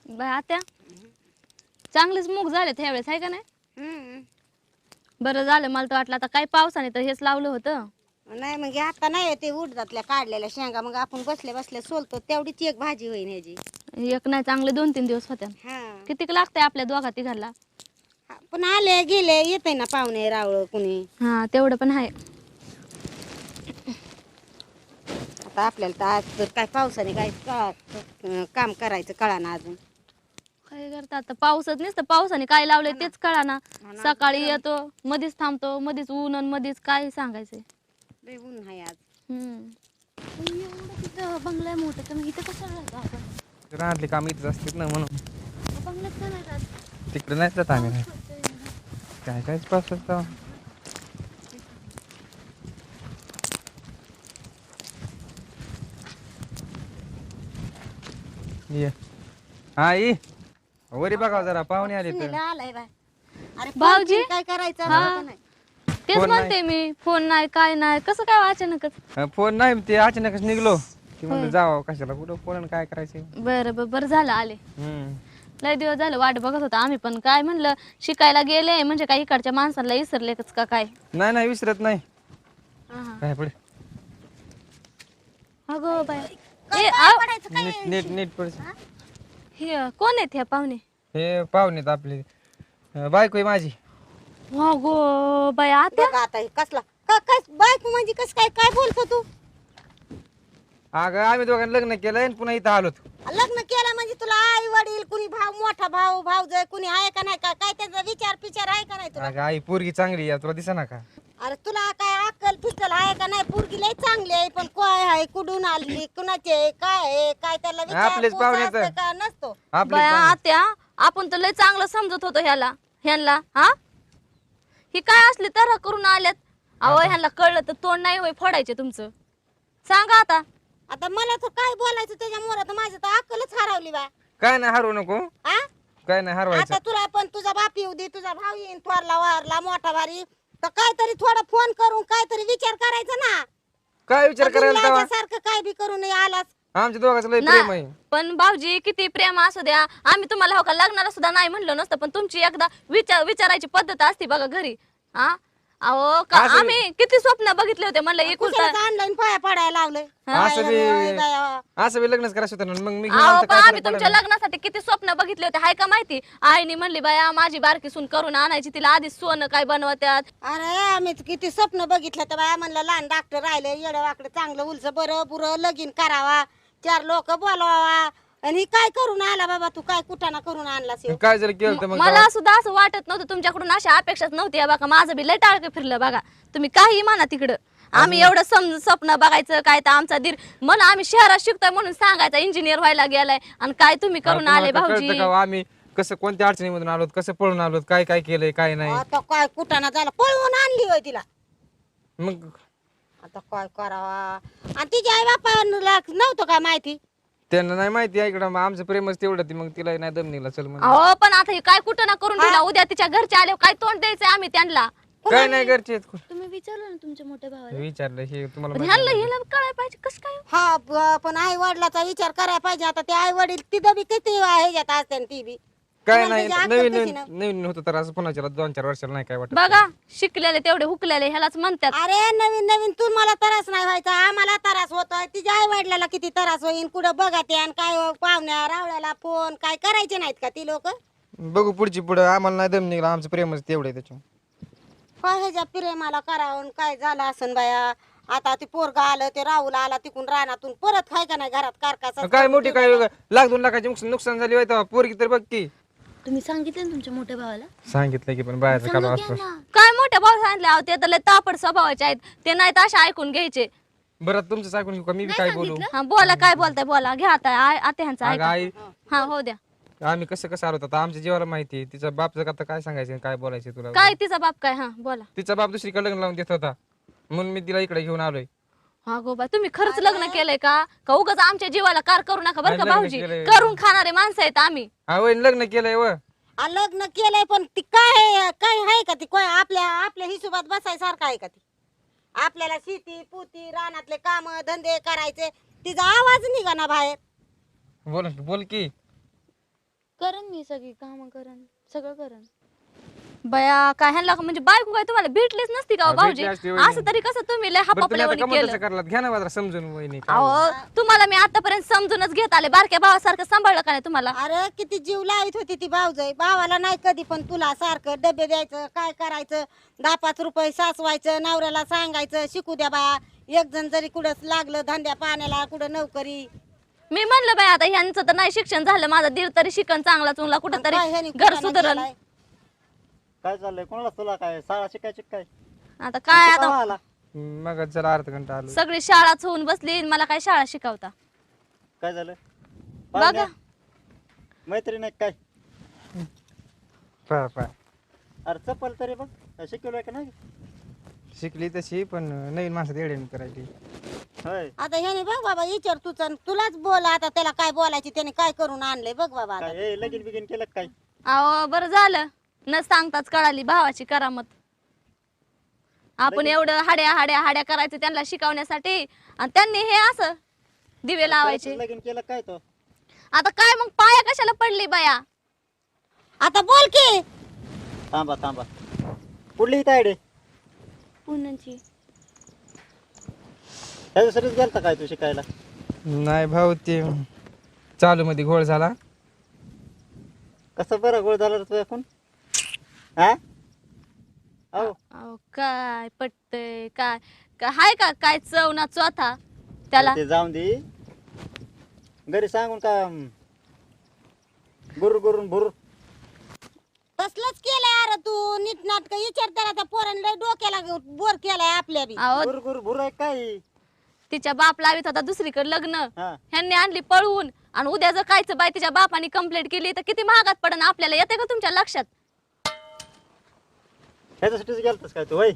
Bye आत्या चांगलेच मूग झाले त्यावेळेस आहे का नाही? बरं झालं, मला तर वाटलं आता काय पावसाने तर हेच लावलं होतं. नाही मग आता नाही ते उडदातल्या काढलेल्या शेंगा, मग आपण बसल्या बसल्या सोलतो तेवढीच एक भाजी होईल ह्याची. एक नाही चांगले 2-3 दिवस होत्या. हा कितीक लागतंय आपल्या दोघा तिघाला? पण आले गेले येते ना पाहुणे रावळ कुणी. हा तेवढं पण आहे. आता आपल्याला तर आज तर काय पावसाने काय काम करायचं कळाना अजून. काय करता आता, पावसच नसतं, पावसाने काय लावलंय तेच कळाना. सकाळी येतो मध्येच थांबतो, मध्येच ऊन आणि मध्येच काय सांगायचंय. लय ऊन आहे आज. एवढं तिथं बंगला आहे मोठं, तर मग इथं कसं राहतो आपण? राहतली काम इथंच असतात ना म्हणून. बंगल्यात का नाही राहत? तिकडे नाही जात आम्ही नाही. काय कायच पावसाचं ये. हा ये वरी बघा जरा पाहुणे आले तर. सुनीला आलाय बाय. अरे भाऊजी? भाऊजी काय करायचं हा. मला पण नाही. तेच फोन म्हणते मी, फोन नाही काय नाही, कसं काय अचानकच? फोन नाही ते अचानकच निघलो की म्हणलं जावं कशाला कुठं फोन काय करायचे. बरं झालं आले. लय दिवस झालं वाट बघत होता आम्ही पण, काय म्हणलं शिकायला गेले म्हणजे काय इकडच्या माणसाला विसरलेच का काय? नाही नाही विसरत नाही. हा. काय पुढे अगो बाय. काय पडायचं काय? नीट नीट नीट पड. हे कोण आहेत ह्या पाहुणे? हे पाहुणेत आपले बायको आहे माझी. अगो बाय आत्या. बघ आता हे कसला काय बायको म्हणजे कस काय काय बोलतो तू? अगं आम्ही दोघांनी लग्न केलंय आणि पुन्हा इथं आलोत. लग्न केलं म्हणजे तुला आई वडील कुणी भाऊ मोठा भाऊ भाऊजाई कुणी आहे का नाही काय त्याचा विचार आहे का नाही तुला? अगं आई पोरगी चांगली आहे तुला दिसेना का? अरे तुला काय अक्कल फिक्कल आहे का नाही? पोरगी लय चांगली आहे पण काय आहे कुठून आली कुणाची आहे काय आहे काय त्याला आपलेच विचार पाहुणे तर. का नसतो? आपले बाया आत्या, आपण तर लय चांगलं समजत होतो ह्यांना हा. ही काय असली तर करून आल्यात. अहो ह्यांना कळलं तर तोंड नाही होय फोडायचे तुमचं. सांगा आता. आता मला तर काय बोलायचं त्याच्यामुळे तर माझी तर अक्कलच हरवली बा. काय नाही हरवू नको. हा काय नाही हरवायचं. आता तुला पण तुझा बाप येऊ दे, तुझा भाऊ येईन थोरला वारला मोठा भारी, तर काहीतरी थोडा फोन करून काहीतरी विचार करायचा ना. काय विचार करायला तेव्हा? सारखं काय बी करू नये आलास. आमच्या दोघांचं लय प्रेम आहे. पण भाऊजी किती प्रेम असू द्या, आम्ही तुम्हाला हो का लग्नाला सुद्धा नाही म्हणलं नसतं, पण तुमची एकदा विचारायची पद्धत असते बघा घरी. हा अहो का असं- आम्ही किती स्वप्न बघितले होते, म्हणलं एकुलता. ऑनलाईन पाया पडायला लावलंय. असं बी लग्नच करायचं होतं ना मग मी अहो पण काय आम्ही फरक तुमच्या पडला? लग्नासाठी किती स्वप्न बघितले होते हाय का माहिती? आईने म्हणली बाया माझी बारकी सून करून आणायची, तिला आधीच सोनं काय बनवत्यात. अरे आम्ही किती स्वप्न बघितलं तर बाया म्हणलं लहान डॉक्टर राहिले येडं वाकडं चांगलं उलच बरं बुरं लगीन करावा, 4 लोक बोलवावा, आणि काय करून आला बाबा तू? काय कुठाना करून आणलास ह्यो? काय जर केलं तर मग मला सुद्धा असं वाटत नव्हतं तुमच्याकडून, अशा अपेक्षाच नव्हती. बघा माझं बी लय टाळकं फिरलं बघा. तुम्ही काही म्हणा तिकडं, आम्ही एवढं स्वप्न बघायचं काय तर आमचा दीर म्हणून आम्ही शहरात शिकतोय म्हणून सांगायचा इंजिनियर व्हायला गेलाय, आणि काय तुम्ही करून आले भाऊजी. कळतं का आम्ही कसं कोणत्या अडचणीमधून आलोत, कसं पळून आलोत, काय काय केलंय काय नाही. आता काय कुठाना झाला पळवून आणली होय तिला. मग आता काय करावा? आणि तिच्या आई बापाला नव्हतं काय माहिती? त्यांना नाही माहिती आहे इकडं, मग आमचं प्रेमच तेवढं मग तिला नाही दम निघला चल म्हणजे. अहो पण आता हे काय कुठं ना करून दिला, उद्या तिच्या घरचे आले काय तोंड द्यायचंय आम्ही त्यांना? काय नाही घरचे आहेत. तुम्ही विचारलं ना तुमच्या मोठ्या भावाला? विचारलं हे तुम्हाला पण माहिती ह्याला कळायला पाहिजे कसं काय? हा पण आई वडिलाचा विचार करायला पाहिजे. आता ते आई वडील तिथं बी किती ह्याच्यात असते ती बी काय तुम्हाला नाही त्याची अक्कल नवीन कशी नवीन नवीन होतं तर असं पुन्हा 2-4 वर्षाला नाही काय वाटत. बघा शिकलेले तेवढे हुकलेले ह्यालाच म्हणतात. अरे नवीन नवीन तुम्हाला त्रास नाही व्हायचा, आम्हाला त्रास होतोय. तिच्या आई वडिलाला किती त्रास होईल, कुठं बघत आणि काय पाहुण्या रावळ्याला फोन काय करायचे नाहीत का ती लोक? बघू पुढची पुढं आम्हाला नाही दम निघला, आमचं प्रेमच तेवढं आहे त्याच्या. काय ह्याच्या प्रेमाला करावं काय झालं असन बाया. आता ते पोरगा आलं ते राहुल आला तिकून रानातून परत खाय का नाही घरात कारकासा काय मोठी काय 1-2 लाखाची नुकसान झाली होय पोरगी तर बघ की. तुम्ही सांगितलं ना तुमच्या मोठ्या भावाला? सांगितलं की पण बाहेरचं काल असतो. काय मोठ्या भाऊ सांगितले? अहो ते तर लय तापड स्वभावाचे आहेत, ते नाही तर असे ऐकून घ्यायचे. बरं तुमचं ऐकून घेऊ का मी बी काय बोलू? हा बोला काय बोलताय बोला, घ्या आता आता ह्यांचा अगं आई हा हो द्या. आम्ही कसं आलो आता आमच्या जीवाला माहिती आहे. तिचा बाप आता काय सांगायचं काय बोलायचं तुला? काय तिचा बाप काय? हा बोला. तिचा बाप दुसरीकडे लग्न लावून देत होता म्हणून मी तिला इकडे घेऊन आलोय. हा गो बाय, तुम्ही खरंच लग्न केलंय का उगाच आमच्या जीवाला कार करू नका बरं का लग्न भाऊजी. केलंय. करून खाणारे माणसं आहेत आम्ही. हा वय लग्न केलंय व लग्न केलंय पण ती काय काय आहे का ती? काय आपल्या हिशोबात बसायसारखं आहे का ती? आपल्याला शेती पुती रानातले काम धंदे करायचे, तिचा आवाज निघा ना बाहेर. बोल की. करन मी सगळी कामं करन सगळं करन. बया काय ह्यांना म्हणजे बायको काय तुम्हाला भेटलीच नसती का हो हा, भाऊजी? भेटली असती वहिनी. असं तरी कसं तुम्ही लय बरं तुम्ही आता हापापल्यावानी कमल केलं. तसं करायला घ्या ना जरा समजून वहिनी काय. अहो तुम्हाला मी आतापर्यंत समजूनच घेत आले, बारक्या भावासारखं सांभाळलं का नाही तुम्हाला? अरे किती जीव लावित होती ती भाऊजाई, भावाला नाही कधी पण तुला सारखं डबे द्यायचं, काय करायचं, 10-5 रुपये साचवायचं, नवऱ्याला सांगायचं शिकू द्या बाया, एक जण जरी कुठं लागलं धंद्या पाण्याला कुठं नोकरी. मी म्हणलं बाय आता ह्यांचं तर नाही शिक्षण झालं, माझा दीर तरी शिकन चांगला चुंगला कुठं काय तरी ह्यानी घर कुठानं सुधरल. गेलाय? काय चाललंय कोणाला तुला काय शाळा शिकायची काय आता काय आता आला मग जरा अर्ध घंटा आलो. सगळी शाळाच होऊन बसली, मला काय शाळा शिकवता? काय झालं बघा पाहुण्या? मैत्रीण आहे काय पहा, पहा. अरे चप्पल तरी बघ शिकवलंय का नाही शिकली तशी पण नवीन माणसात येडे करायची. होय आता ह्याने बघ बाबा विचार तुलाच बोल आता, त्याला काय बोलायची त्याने काय करून आणलंय बघ बाबा आता. काय हे लगीन बिगीन केलं का काय अहो बरं झालं न सांगताच कळाली भावाची करामत. आपण एवढं हाड्या हाड्या हाड्या करायचं त्यांना शिकवण्यासाठी आणि त्यांनी हे असं दिवे लावायचे. लगीन केलं काय तो आता काय मग पाया कशाला पडली बाया? आता बोल की. थांबा थांबा कुठली तायडे पुण्याची. त्याच्यासाठीच गेलता काय तू शिकायला नाही भाऊ ते चालू मध्ये घोळ झाला. कसं बरं गोळ झाला रे तुझ्या कोण हा अहो अहो काय पटतय काय काय हाय का काय चव ना चोथा त्याला? ते जाऊन दे घरी सांगून का गुरु गुरून भुर तसलंच केलंय अरे तू नीट नाटक विचार त्याला, त्या पोरांना डोक्याला बोर केलाय आपल्या बी. अहो गुरु गुरु भुर आहे काय तिच्या बाप लावित होता दुसरीकडे लग्न, हा ह्यांनी आणली पळवून आणि उद्या जर कायचं बाय तिच्या बापाने कंप्लेंट केली तर किती महागात पडन आपल्याला, येते का तुमच्या लक्षात? ह्याच्यासाठीच गेलतास काय तू होय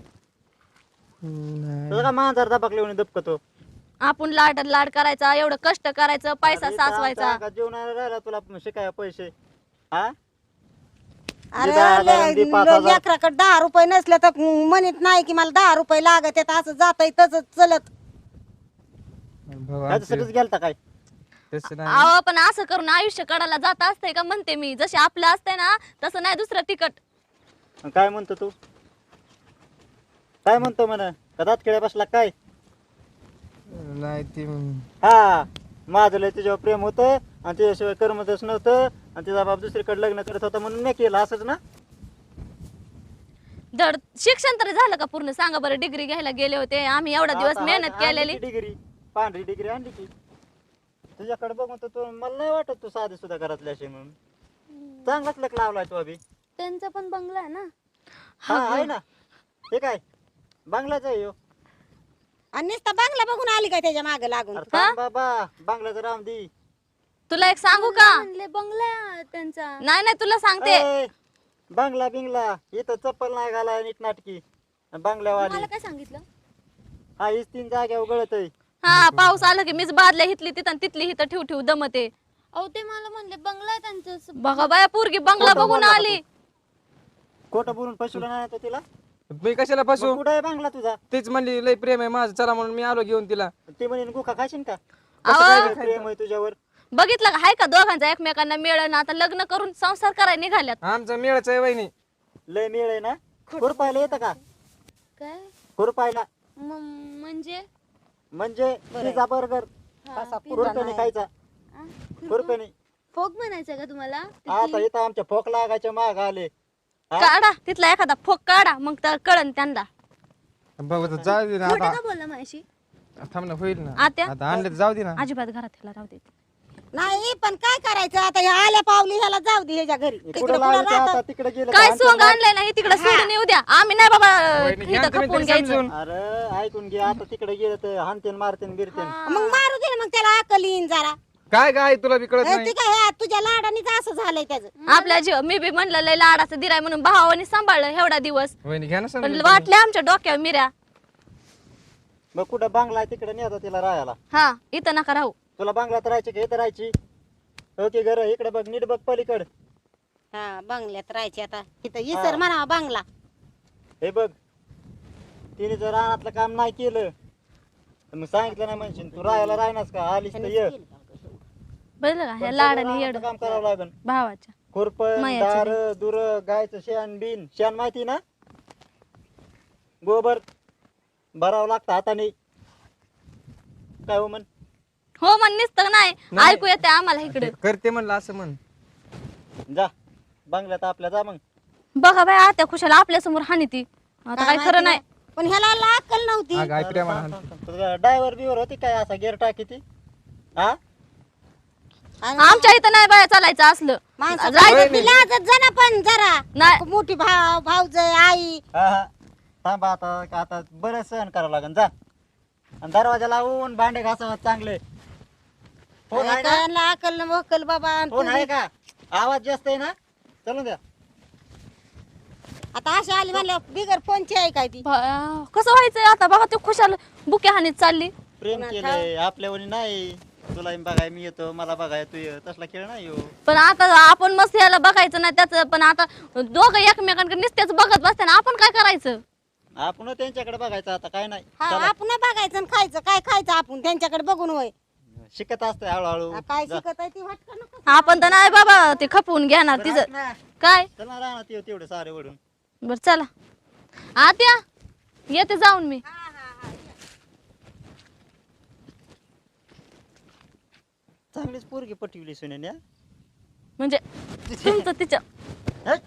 नाही. तुझा का मांजर दाबाकले म्हणे दबकतो आपण लाड लाड करायचा, एवढं कष्ट करायचं, पैसा साचवायचा. जेवणाला राहिला तुला शिकाय पैसे हा अरे 10,000 दे 5,000. लेकराकडे 10 रुपये नसले तर म्हणत नाही की मला 10 रुपये लागत आहेत, असं जात तसंच चलत. भाऊ ह्याच्यासाठीच आमचं गेलता काय तसं नाही. अहो पण असं करून आयुष्य कडाला जात असतंय का म्हणते मी, जसे आपलं असतंय ना तसं नाही दुसरं तिकट. मग काय म्हणतो तू काय म्हणतो म्हणा कदात खेळ्या बसला काय नाही ती हा माझं लय तुझ्यावर प्रेम होतं आणि तुझ्याशिवाय करमतच नव्हतं आणि तिचा बाप दुसरीकडे लग्न करत होता म्हणून मी केलं असंच ना धड शिक्षण तरी झालं का पूर्ण सांगा बरं? डिग्री घ्यायला गेले होते आम्ही, एवढा दिवस मेहनत केलेली. डिग्री पांढरी डिग्री आणली की तुझ्याकडे बघून तर तू मला नाही वाटत तू साधी सुद्धा घरातली अशी म्हणून चांगलाच लक लावलाय तू अभि त्यांचा पण बंगला आहे ना. हा आहे ना हे काय बांगलाच आहे ह्यो. आणि नुसता बांगला बघून आली काय त्याच्या मागे लागून? अरे थांब बाबा बांगलाचं राम दी तुला एक सांगू का? म्हणले बंगला आहे त्यांचा. नाही नाही तुला सांगते, ए, बांगला बिंगला इथं चप्पल नाही घालाय नीट नाटकी बांगल्यावाली मला काय सांगितलं? हा हीच 3 जाग्या उघडत आहे हा पाऊस आला की मीच बादल्या हितली तिथं आणि तिथली हिथं ठेव ठेव दमते. अहो ते मला म्हणले बंगला आहे त्यांचा. बघा बाया पोरगी बंगला खोटं बघून बोलला का आली. खोटं बोलून फसवलं नाही तो तिला मी कशाला मग फसू? कुठं आहे बांगला तुझा तीच म्हणली लय प्रेम आहे माझं, चला म्हणून मी आलो घेऊन तिला. ते म्हणे गुका खाशील का अहो, कसं काय प्रेम आहे तुझ्यावर बघितलं का हाय का दोघांचा एकमेकांना मिळणं, आता लग्न करून संसार करायला निघाल्यात. आमचं मेळच आहे वहिनी. लय मिळ आहे ना खुरपायला येतं का काय खुरपायला म्हणजे म्हणजे पिझ्झा बर्गर खुरपणी खायचा खुरपणी फोक म्हणायचं का तुम्हाला? आता इथं आमच्या फोक लागायच्या माग आले हा? काढा तिथला एखादा फोक काढा मग तर कळन त्यांना. भाऊ आता जाऊ दे ना खोटं आता. का बोलला माझ्याशी? थांब ना होईल ना आत्या? आता आणले तर जाऊ दे ना. अजिबात घरात ह्याला राहू देत नाही पण काय करायचं आता, ह्या आल्या पावली ह्याला जाऊ दे ह्याच्या घरी. कुठं तिकडं लावायचं कुठं राहतात? आता तिकडे गेलं काय तर सोंग आणलंय ना हे तिकडे सोडून येऊ द्या, आम्ही नाही बाबा वहिनी, घ्या इथं तुम्ही खपून तरी घ्यायचं. समजून. अरे ऐकून घे आता तिकडे गेलं तर हानतेन मारतेन बिरतेन मग मारू दे ना, मग त्याला अकल येईन जरा. काय काय तुला बी कळत ती नाही. काय ह्या तुझ्या लाडानीच असं झालंय त्याचं. आपल्या जीव मी बी म्हणलं लय लाडाचं दिराय म्हणून भावानी सांभाळलं एवढा दिवस, वहिनी घ्या ना पण समजून. वाटले आमच्या डोक्यावर मिऱ्या. मग कुठं बांगला आहे तिकडे नेता तिला राहायला हा इथं नका राहू. तुला बांगलात राहायची का इथं राहायची ओके घर इकडे बघ नीट बघ पलीकड हा बंगल्यात राहायची आता इथं इसर म्हणावा बांगला. हे बघ तिने जर रानातलं काम नाही केलं तर मग सांगितलं नाही म्हणशील तू राहायला राहणार का आलीस तर ये बघितलं का ह्या पण लाडाने सगळं येड रानाचं काम करावं लागन. भावाच्या खुरपण मायाचं दार दूर गायचं शेण बिन शेण माहिती ना, गोबर भरावं लागतं हाताने. काय हो म्हण हो म्हण नुसतं नाही नाही. ऐकू येते आम्हाला इकडे ते करते म्हणलं असं म्हण. जा बंगल्यात आपल्या जा मग. बघा बाय आत्या खुशाला आपल्या समोर हानी ती आता काय खरं नाही. पण ह्याला अक्कल नव्हती. हा गाय प्रेमानं ड्रायव्हर बिवर होती काय असा गेअर टाकी ती हा. आणि आमच्या इथं नाही बाया चालायचं असलं माणसाचं जायचं बी लाजत जा ना पण जरा. नाही. मोठी भाऊज आई हा हा थांबा आता आता बरं सहन करावं लागेल. जा आणि दरवाजा लावून भांडे घासावं चांगले. फोन आहे का? काय अक्कल वकल बाबा. आणि फोन तू आहे बी- का? आवाज जास्त आहे ना, चलून द्या. आता अशी आली म्हणल्या बिगर फोनची आहे काय ती. कसं व्हायचंय आता बघा ते खुशाल बुके हानीत चालली. प्रेम पुन्हा केलंय आपल्यावणी नाही. तुला बघाय मी येतो, मला बघाय तू ये, तसला खेळ नाही हो. पण आता आपण मस्त याला बघायचं नाही त्याचं पण आता दोघं एकमेकांकडे नुसतेच बघत बसते ना आपण काय करायचं. आपण त्यांच्याकडे बघायचं आता काय नाही. हा चला. आपण बघायचं आणि खायचं काय खायचं आपण त्यांच्याकडे बघून होय. शिकत असते हळूहळू. काय जा. शिकत आहे ती वाटतं नको. आपण तर नाही बाबा ते खपवून घेणार बरं, तिचं ऐक ना. काय. चल ना राहणार तेवढे सारे ओढून. बर चला आत्या येते जाऊन मी. चांगलीच पोरगी पटवली सुनेने. म्हणजे तुमचं तिच्या हट.